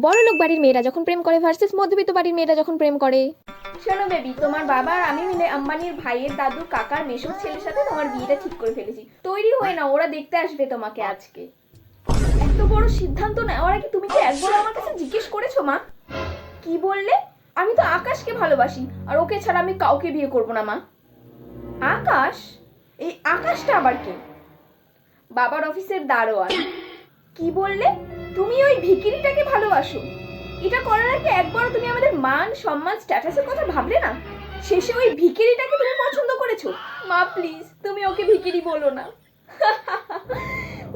বড়লোক বাড়ির মেয়েরা যখন প্রেম করে ভার্সেস মধ্যবিত্ত বাড়ির মেয়েরা যখন প্রেম করে। শোনো বেবি, তোমার বাবা আর আমি মিলে আম্বানির ভাইয়ের দাদু কাকার মেসুর ছেলের সাথে তোমার বিয়েটা ঠিক করে ফেলেছি। তৈরি হয়ে নাও, ওরা দেখতে আসবে তোমাকে আজকে। এত বড় সিদ্ধান্ত নেওয়ার আগে তুমি কি একবার আমার কাছে জিজ্ঞেস করেছো মা? কি বললে? আমি তো আকাশকে ভালোবাসি, আর ওকে ছাড়া আমি কাউকে বিয়ে করব না মা। আকাশ? এই আকাশটা আবার কে? বাবার অফিসের দারোয়ান। কি বললে? তুমি ওই ভিখিরিটাকে ভালোবাসো? এটা করার আগে একবারও তুমি আমাদের মান সম্মান স্ট্যাটাসের কথা ভাবলে না? শেষে ওই ভিখিরিটাকে তুমি পছন্দ করেছো? মা প্লিজ, তুমি ওকে ভিখিরি বলো না।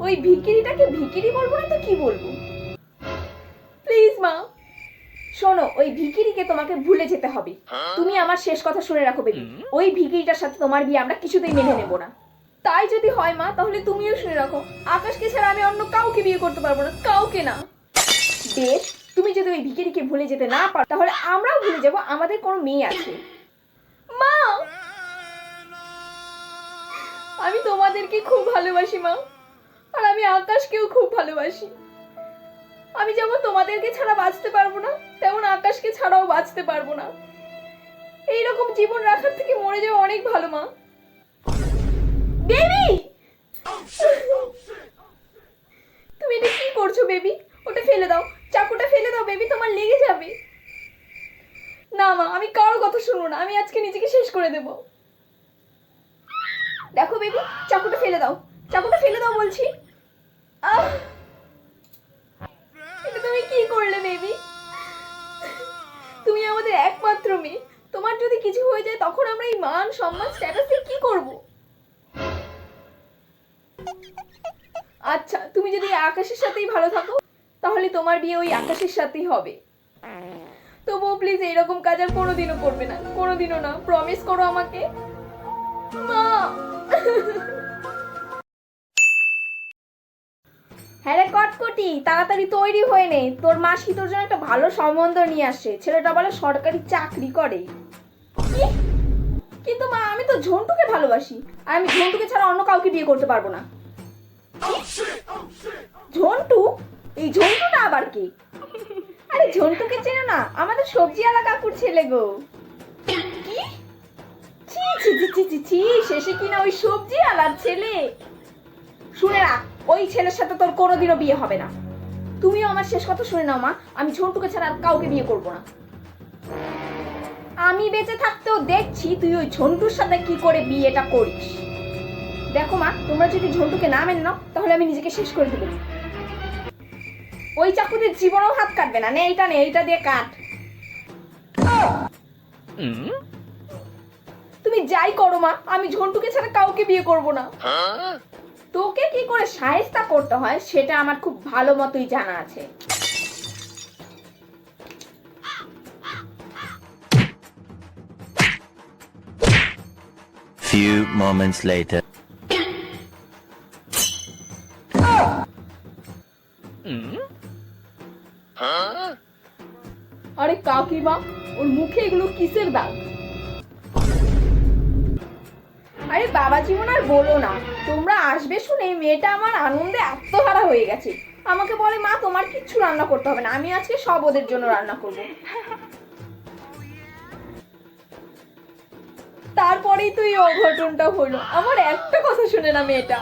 ওই ভিখিরিটাকে ভিখিরি বলবো না তো কি বলবো? প্লিজ মা। শোনো, ওই ভিখিরিকে তোমাকে ভুলে যেতে হবে। তুমি আমার শেষ কথা শুনে রাখো বেবি, ওই ভিখিরিটার সাথে তোমার বিয়ে আমরা কিছুতেই মেনে নেব না। তাই যদি হয় মা, তাহলে তুমিও শুনে রাখো, আকাশকে ছাড়া আমি অন্য কাউকে বিয়ে করতে পারবো না, কাউকে না। বেশ, তুমি যদি ওই ভিখিরিকে ভুলে যেতে না পারো, তাহলে আমরাও ভুলে যাব আমাদের কোনো মেয়ে আছে। মা, আমি তোমাদেরকে খুব ভালোবাসি মা, আর আমি আকাশকেও খুব ভালোবাসি। আমি যেমন তোমাদেরকে ছাড়া বাঁচতে পারবো না, তেমন আকাশকে ছাড়াও বাঁচতে পারবো না। এইরকম জীবন রাখার থেকে মরে যাওয়া অনেক ভালো মা। বেবি, তুমি এটা কি করছো বেবি? ওটা ফেলে দাও, চাকুটা ফেলে দাও বেবি, তোমার লেগে যাবে। না মা, আমি কারোর কথা শুনবো না, আমি আজকে নিজেকে শেষ করে দেব। দেখো বেবি, চাকুটা ফেলে দাও, চাকুটা ফেলে দাও বলছি। আহ, এটা তুমি কি করলে বেবি? তুমি আমাদের একমাত্র মেয়ে, তোমার যদি কিছু হয়ে যায় তখন আমরা এই মান সম্মান স্ট্যাটাস দিয়ে কি করব? আচ্ছা, তুমি যদি আকাশের সাথেই ভালো থাকো, তাহলে তোমার বিয়ে ওই আকাশের সাথেই হবে। তবুও প্লিজ এইরকম কাজ আর কোনোদিনও করবে না, কোনোদিনও না, প্রমিস করো আমাকে মা। হ্যাঁ রে কটকটি, তাড়াতাড়ি তৈরি হয়ে নে, তোর মাসি তোর জন্য একটা ভালো সম্বন্ধ নিয়ে আসছে, ছেলেটা বলে সরকারি চাকরি করে। কিন্তু মা, আমি তো ঝন্টুকে ভালোবাসি, আর আমি ঝন্টুকে ছাড়া অন্য কাউকে বিয়ে করতে পারবো না। ঝন্টু? এই ঝন্টুটা আবার কি? আরে ঝন্টুকে চেনো না? আমাদের সবজিওয়ালা কাকুর ছেলে গো। কি? ছি ছি ছি ছি ছি ছি, শেষে কিনা ওই সবজিওয়ালার ছেলে। শুনে রাখ, ওই ছেলের সাথে তোর কোনোদিনও বিয়ে হবে না। তুমিও আমার শেষ কথা শুনে নাও মা, আমি ঝন্টুকে ছাড়া আর কাউকে বিয়ে করবো না। আমি বেঁচে থাকতেও দেখছি তুই ওই ঝন্টুর সাথে কি করে বিয়েটা করিস। দেখো মা, তোমরা যদি ঝন্টুকে না মেনে নাও, তাহলে আমি নিজেকে শেষ করে দেবো। ওই চাকুতে জীবনেও হাত কাটবে না, নে এইটা, নে এইটা দিয়ে কাট। তুমি যাই করো মা, আমি ঝন্টুকে ছাড়া কাউকে বিয়ে করব না। তোকে কি করে শায়েস্তা করতে হয় সেটা আমার খুব ভালো মতোই জানা আছে। Few moments later. আরে কাকিমা, ওর মুখে এগুলো কিসের দাগ? আরে বাবা জীবন আর বলো না, তোমরা আসবে শুনে মেয়েটা আমার আনন্দে আত্মহারা হয়ে গেছে। আমাকে বলে মা তোমার কিচ্ছু রান্না করতে হবে না, আমি আজকে সব ওদের জন্য রান্না করব। তারপরেই তো এই অঘটনটা হলো, আমার একটা কথা শুনে না মেয়েটা।